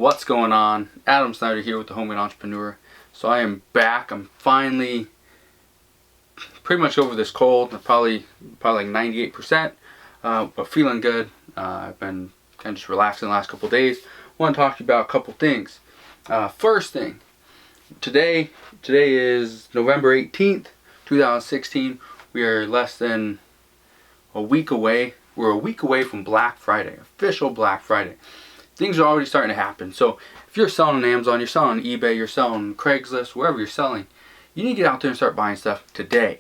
What's going on? Adam Snyder here with the Homemade Entrepreneur. So I am back. I'm finally pretty much over this cold. Probably like 98%, but feeling good. I've been kind of just relaxing the last couple of days. Want to talk to you about a couple things. First thing, today is November 18th, 2016. We are less than a week away. We're a week away from Black Friday, official Black Friday. Things are already starting to happen. So if you're selling on Amazon, you're selling on eBay, you're selling on Craigslist, wherever you're selling, you need to get out there and start buying stuff today.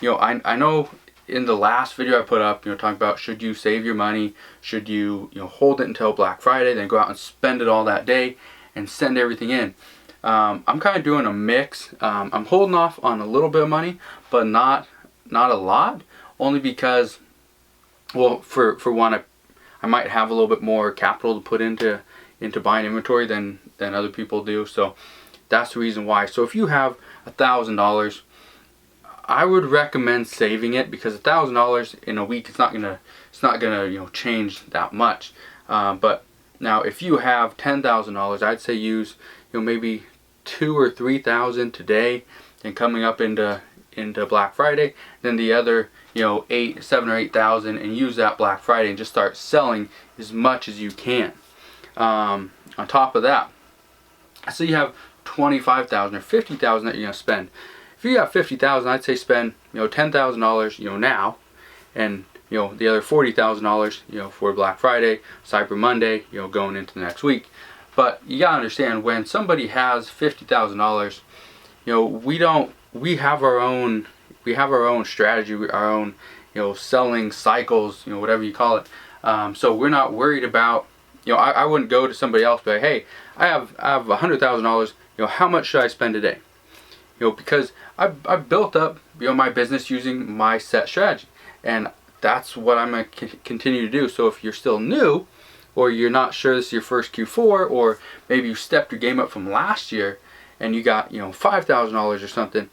I know in the last video I put up, talking about should you save your money, should you, hold it until Black Friday, then go out and spend it all that day and send everything in. I'm kind of doing a mix. I'm holding off on a little bit of money, but not a lot, only because, well, for one, I might have a little bit more capital to put into buying inventory than other people do. So that's the reason why. So if you have $1,000, I would recommend saving it, because $1,000 in a week, it's not gonna change that much. But now if you have $10,000, I'd say use maybe $2,000 or $3,000 today, and coming up into Black Friday, then the other $7,000 or $8,000, and use that Black Friday and just start selling as much as you can. On top of that, so you have $25,000 or $50,000 that you're gonna spend. If you got $50,000, I'd say spend $10,000 now, and the other $40,000 for Black Friday, Cyber Monday, going into the next week. But you gotta understand, when somebody has $50,000, we have our own strategy, our own selling cycles, whatever you call it. So we're not worried about, I wouldn't go to somebody else and be like, hey, I have $100,000, how much should I spend today? Because I've built up my business using my set strategy, and that's what I'm going to continue to do. So if you're still new, or you're not sure this is your first Q4, or maybe you stepped your game up from last year and you got $5,000 or something,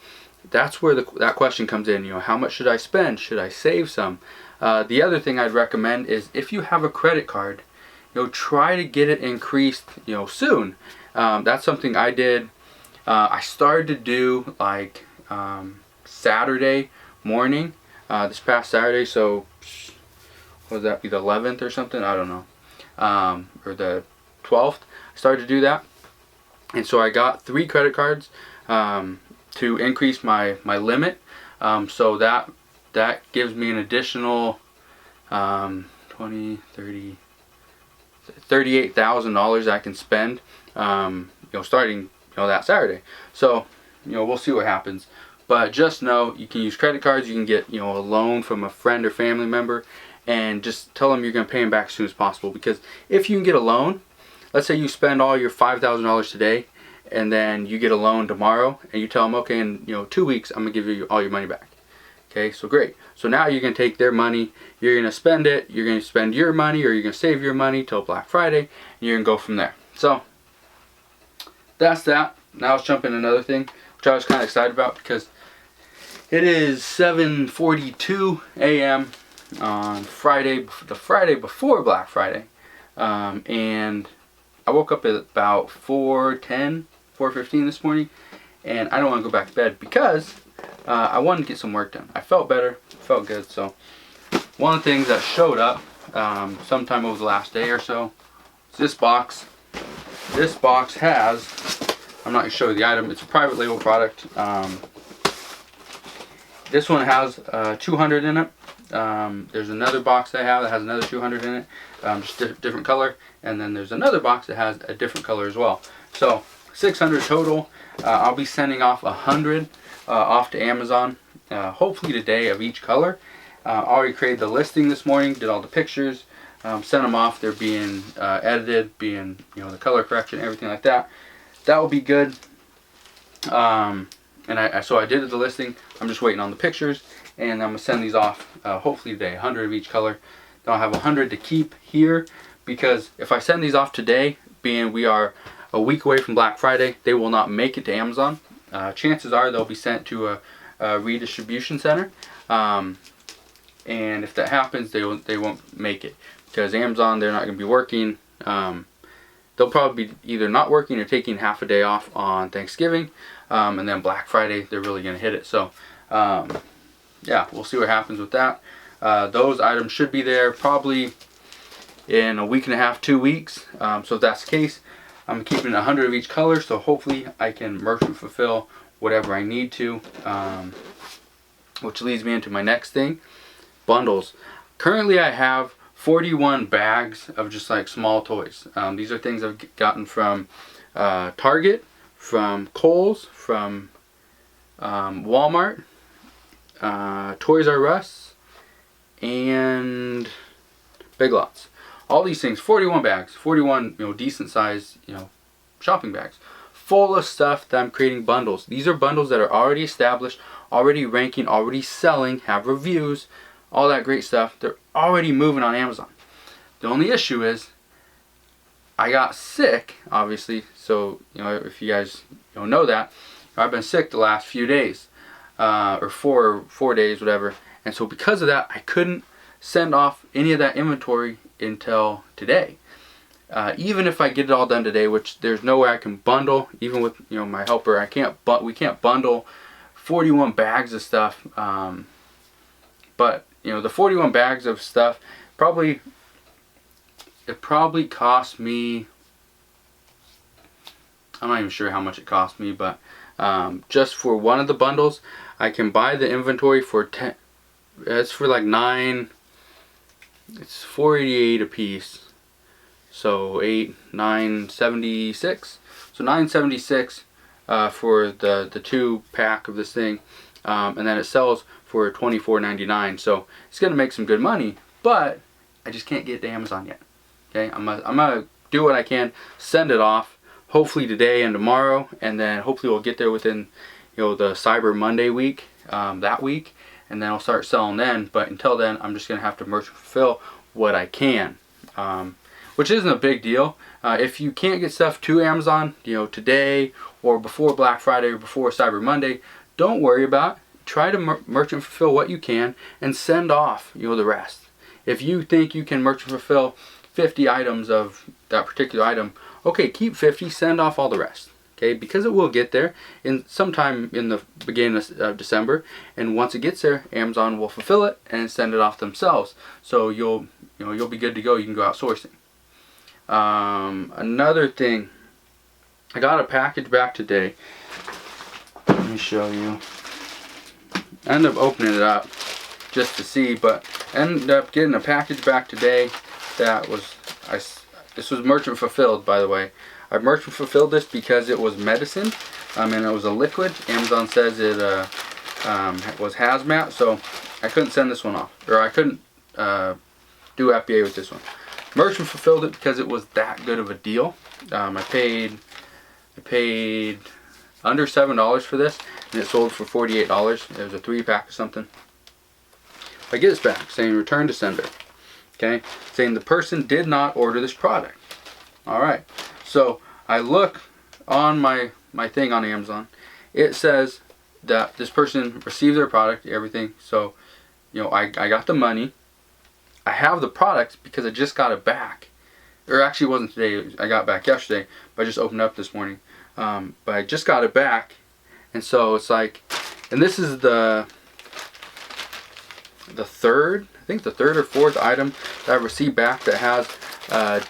that's where that question comes in. How much should I spend? Should I save some? The other thing I'd recommend is, if you have a credit card, try to get it increased soon. That's something I did. I started to do like Saturday morning, this past Saturday. So what would that be, the 11th or something? I don't know, or the 12th. I started to do that, and so I got 3 credit cards to increase my limit. So that gives me an additional $38,000 I can spend, starting that Saturday. So we'll see what happens. But just know, you can use credit cards. You can get a loan from a friend or family member, and just tell them you're going to pay them back as soon as possible. Because if you can get a loan, let's say you spend all your $5,000 today, and then you get a loan tomorrow, and you tell them, okay, in 2 weeks I'm gonna give you all your money back. Okay, so great. So now you're gonna take their money, you're gonna spend it, you're gonna spend your money, or you're gonna save your money till Black Friday, and you're gonna go from there. So that's that. Now let's jump in another thing, which I was kind of excited about, because it is 7:42 a.m. on Friday, the Friday before Black Friday, and I woke up at about 4:15 this morning, and I don't want to go back to bed because I wanted to get some work done. I felt better, felt good. So one of the things that showed up sometime over the last day or so is this box. This box has, I'm not going to show you the item, it's a private label product. This one has 200 in it. There's another box I have that has another 200 in it, just different color, and then there's another box that has a different color as well. So 600 total. I'll be sending off 100 off to Amazon, hopefully today, of each color. Already created the listing this morning, did all the pictures, sent them off. They're being edited, being the color correction, everything like that. That will be good. And so I did the listing. I'm just waiting on the pictures, and I'm gonna send these off hopefully today, 100 of each color. Then I'll have 100 to keep here, because if I send these off today, being we are a week away from Black Friday, they will not make it to Amazon. Chances are they'll be sent to a redistribution center, and if that happens, they won't make it, because Amazon, they're not going to be working they'll probably be either not working or taking half a day off on Thanksgiving, and then Black Friday they're really going to hit it. So yeah, we'll see what happens with that. Those items should be there probably in a week and a half, 2 weeks. So if that's the case, I'm keeping 100 of each color, so hopefully I can merchant fulfill whatever I need to. Which leads me into my next thing, bundles. Currently I have 41 bags of just like small toys. These are things I've gotten from Target, from Kohl's, from Walmart, Toys R Us, and Big Lots. All these things, 41 bags, 41 decent size shopping bags, full of stuff that I'm creating bundles. These are bundles that are already established, already ranking, already selling, have reviews, all that great stuff. They're already moving on Amazon. The only issue is I got sick, obviously. So if you guys don't know that, I've been sick the last few days, or four days, whatever. And so because of that, I couldn't send off any of that inventory until today. Even if I get it all done today, which there's no way I can bundle, even with my helper, we can't bundle 41 bags of stuff. But the 41 bags of stuff probably cost me, I'm not even sure how much it cost me, but just for one of the bundles I can buy the inventory for 10. It's for like 9. It's $4.88 a piece. So 8, 9.76. So 9.76 for the 2-pack of this thing, and then it sells for $24.99. So it's gonna make some good money, but I just can't get it to Amazon yet. Okay, I'm gonna do what I can, send it off, hopefully today and tomorrow, and then hopefully we'll get there within the Cyber Monday week, that week, and then I'll start selling then. But until then, I'm just gonna have to merchant fulfill what I can. Which isn't a big deal. If you can't get stuff to Amazon, today or before Black Friday or before Cyber Monday, don't worry about it. Try to merchant fulfill what you can and send off, the rest. If you think you can merchant fulfill 50 items of that particular item, okay, keep 50, send off all the rest. Okay, because it will get there in sometime in the beginning of December, and once it gets there, Amazon will fulfill it and send it off themselves. So you'll be good to go. You can go out sourcing. Another thing, I got a package back today. Let me show you. I ended up opening it up just to see, but I ended up getting a package back today that was, this was merchant fulfilled, by the way. I merchant fulfilled this because it was medicine, and it was a liquid. Amazon says it was hazmat, so I couldn't send this one off, or I couldn't do FBA with this one. Merchant fulfilled it because it was that good of a deal. I paid under $7 for this, and it sold for $48. It was a 3-pack or something. I get this back saying return to sender. Okay, saying the person did not order this product. All right, so I look on my thing on Amazon. It says that this person received their product, everything. So I got the money. I have the product because I just got it back. Or actually it wasn't today, I got it back yesterday, but I just opened it up this morning. But I just got it back, and so it's like, and this is the third, I think the third or fourth item that I received back that has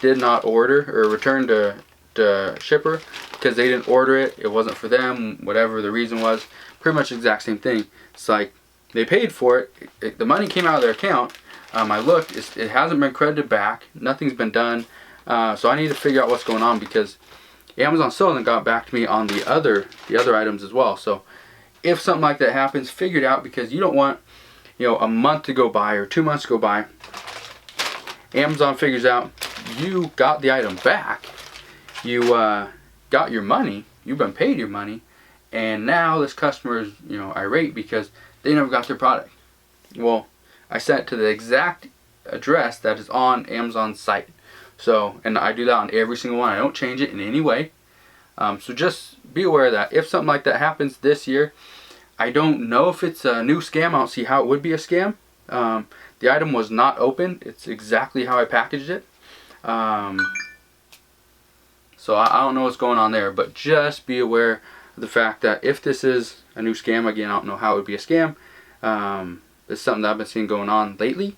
did not order or returned to shipper because they didn't order it. It wasn't for them, whatever the reason was. Pretty much the exact same thing. It's like they paid for it, the money came out of their account. I looked, it hasn't been credited back, nothing's been done. So I need to figure out what's going on, because Amazon still hasn't got back to me on the other items as well. So if something like that happens, figure it out, because you don't want a month to go by or 2 months to go by. Amazon figures out you got the item back, you got your money, you've been paid your money, and now this customer is irate because they never got their product. Well, I sent it to the exact address that is on Amazon's site. So, and I do that on every single one. I don't change it in any way. So just be aware of that. If something like that happens this year, I don't know if it's a new scam. I don't see how it would be a scam. The item was not opened. It's exactly how I packaged it. So I don't know what's going on there, but just be aware of the fact that if this is a new scam, again, I don't know how it would be a scam. It's something that I've been seeing going on lately.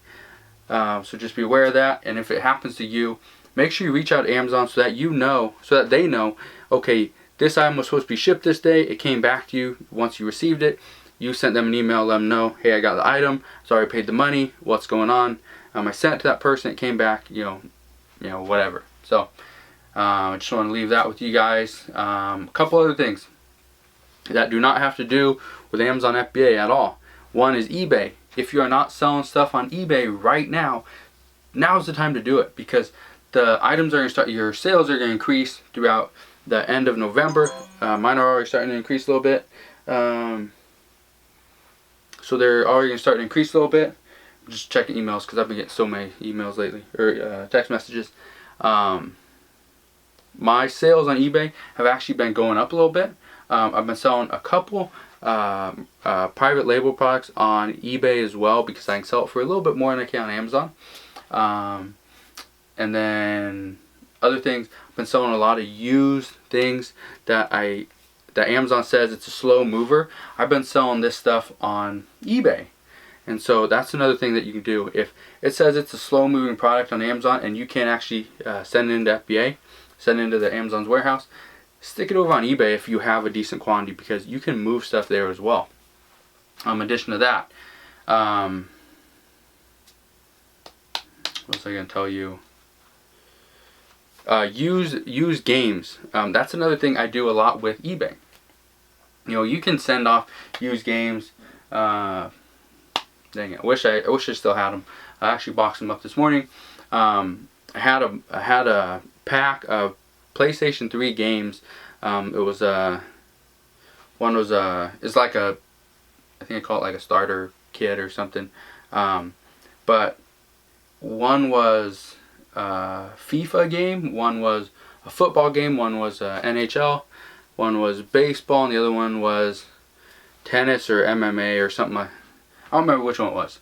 So just be aware of that. And if it happens to you, make sure you reach out to Amazon so that you know, so that they know, okay, this item was supposed to be shipped this day. It came back to you once you received it. You sent them an email, let them know, hey, I got the item. Sorry, I paid the money. What's going on? I sent it to that person. It came back. You know, whatever. So I just want to leave that with you guys. A couple other things that do not have to do with Amazon FBA at all. One is eBay. If you are not selling stuff on eBay right now, now's the time to do it, because the items are going to start, your sales are going to increase throughout the end of November. Mine are already starting to increase a little bit. So they're already going to start to increase a little bit. I'm just checking emails because I've been getting so many emails lately, or text messages. My sales on eBay have actually been going up a little bit. I've been selling a couple private label products on eBay as well, because I can sell it for a little bit more than I can on Amazon. And then other things, I've been selling a lot of used things that Amazon says it's a slow mover. I've been selling this stuff on eBay. And so that's another thing that you can do. If it says it's a slow moving product on Amazon and you can't actually send it into FBA, send it into the Amazon's warehouse, stick it over on eBay if you have a decent quantity, because you can move stuff there as well. In addition to that, what was I going to tell you? Use games. That's another thing I do a lot with eBay. You know, you can send off used games. Dang it! I wish I still had them. I actually boxed them up this morning. I had a pack of PlayStation 3 games. It was one was it's like I think I call it like a starter kit or something. But one was a FIFA game, one was a football game, one was NHL, one was baseball, and the other one was tennis or MMA or something. I don't remember which one it was,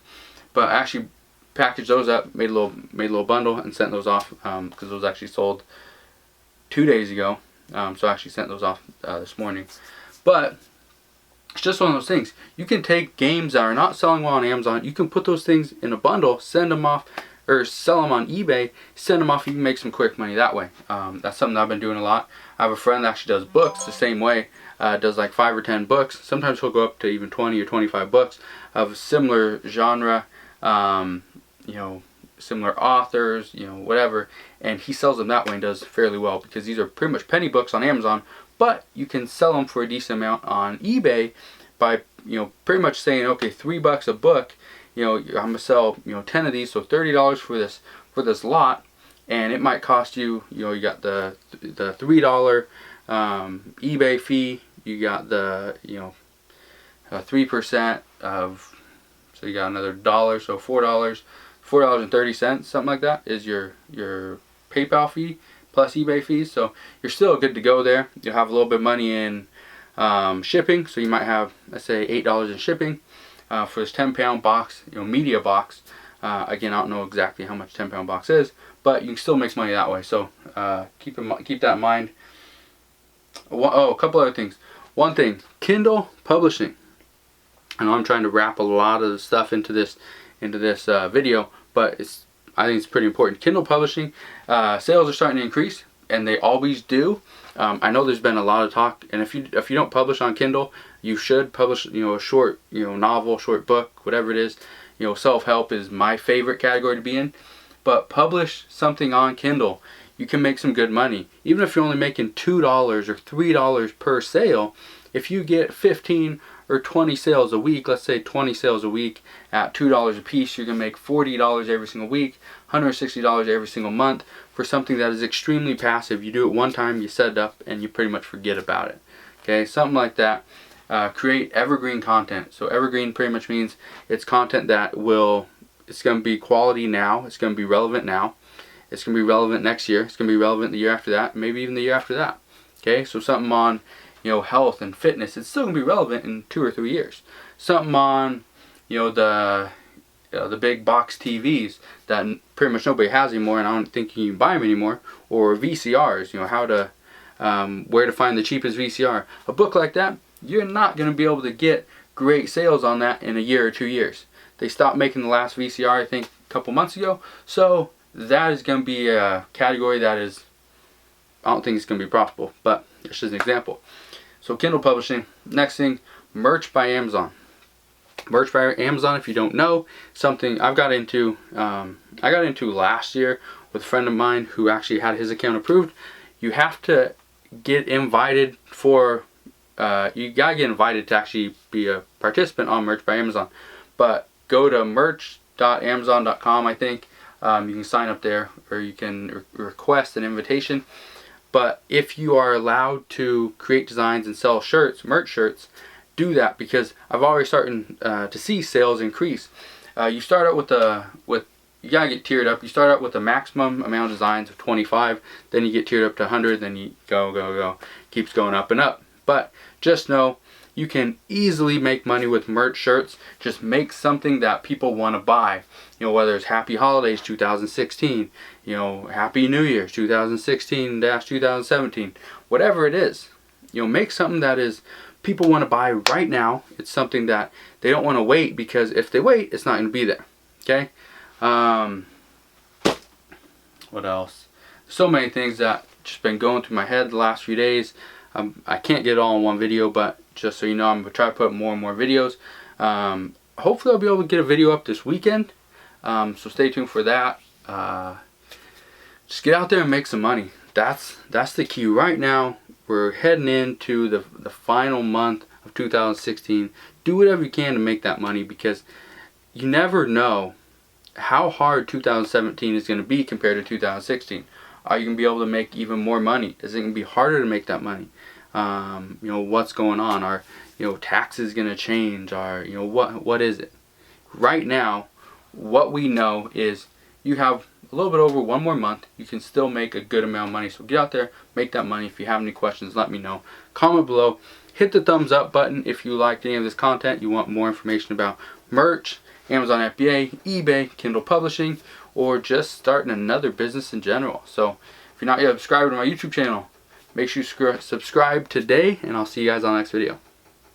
but I actually packaged those up, made a little bundle, and sent those off because those actually sold 2 days ago. So I actually sent those off this morning. But it's just one of those things. You can take games that are not selling well on Amazon, you can put those things in a bundle, send them off, or sell them on eBay, send them off, you can make some quick money that way. That's something that I've been doing a lot. I have a friend that actually does books the same way. Does like 5 or 10 books. Sometimes he'll go up to even 20 or 25 books of similar genre, you know, similar authors, you know, whatever, and he sells them that way and does fairly well, because these are pretty much penny books on Amazon, but you can sell them for a decent amount on eBay by, you know, pretty much saying, okay, $3 a book, you know, I'm gonna sell, you know, 10 of these, so $30 for this lot, and it might cost you, you know, you got the $3 eBay fee, you got the, you know, 3% of, so you got another $1, so $4.30, something like that is your PayPal fee plus eBay fees. So you're still good to go there. You'll have a little bit of money in shipping, so you might have, let's say, $8 in shipping for this 10-pound box, you know, media box. Again, I don't know exactly how much 10-pound box is, but you can still make money that way. So keep that in mind. Oh, a couple other things. One thing, Kindle publishing. I know I'm trying to wrap a lot of the stuff into this video, but I think it's pretty important. Kindle publishing sales are starting to increase, and they always do. I know there's been a lot of talk, and if you don't publish on Kindle, you should publish, you know, a short, you know, novel, short book, whatever it is. You know, self-help is my favorite category to be in, but publish something on Kindle. You can make some good money, even if you're only making $2 or $3 per sale. If you get 15 or 20 sales a week, let's say 20 sales a week at $2 a piece, you're going to make $40 every single week, $160 every single month for something that is extremely passive. You do it one time, you set it up, and you pretty much forget about it. Okay, something like that. Create evergreen content. So evergreen pretty much means it's content that it's going to be quality now, it's going to be relevant now, it's going to be relevant next year, it's going to be relevant the year after that, maybe even the year after that. Okay, so something on, you know, health and fitness, it's still going to be relevant in 2 or 3 years. Something on, you know, the big box TVs that pretty much nobody has anymore, and I don't think you can buy them anymore, or VCRs, you know, how to Where to find the cheapest VCR. A book like that, you're not going to be able to get great sales on that in a year or 2 years. They stopped making the last VCR, I think, a couple months ago. So that is going to be a category that is, I don't think it's going to be profitable, but it's just an example. So Kindle publishing. Next thing, merch by Amazon. Merch by Amazon, if you don't know, something I've got into. I got into last year with a friend of mine who actually had his account approved. You have to get invited for. You gotta get invited to actually be a participant on Merch by Amazon. But go to merch.amazon.com. I think you can sign up there, or you can request an invitation. But if you are allowed to create designs and sell shirts, merch shirts, do that, because I've already started to see sales increase. You start out with you gotta get tiered up. You start out with a maximum amount of designs of 25, then you get tiered up to 100, then you go. Keeps going up and up. But just know you can easily make money with merch shirts. Just make something that people want to buy. You know, whether it's Happy Holidays 2016, you know, Happy New Year's 2016-2017, whatever it is. You know, make something that is people want to buy right now. It's something that they don't want to wait, because if they wait, it's not going to be there. Okay. What else? So many things that just been going through my head the last few days. I can't get it all in one video, but just so you know, I'm going to try to put more and more videos. Hopefully I'll be able to get a video up this weekend. So stay tuned for that. Just get out there and make some money. That's the key. Right now, we're heading into the final month of 2016. Do whatever you can to make that money, because you never know how hard 2017 is going to be compared to 2016. Are you going to be able to make even more money? Is it going to be harder to make that money? You know, what's going on? Are, you know, taxes going to change? Are, you know, what is it? Right now, what we know is you have a little bit over one more month. You can still make a good amount of money. So get out there, make that money. If you have any questions, let me know. Comment below. Hit the thumbs up button if you liked any of this content. You want more information about merch, Amazon FBA, eBay, Kindle publishing, or just starting another business in general. So if you're not yet subscribed to my YouTube channel, make sure you subscribe today, and I'll see you guys on the next video.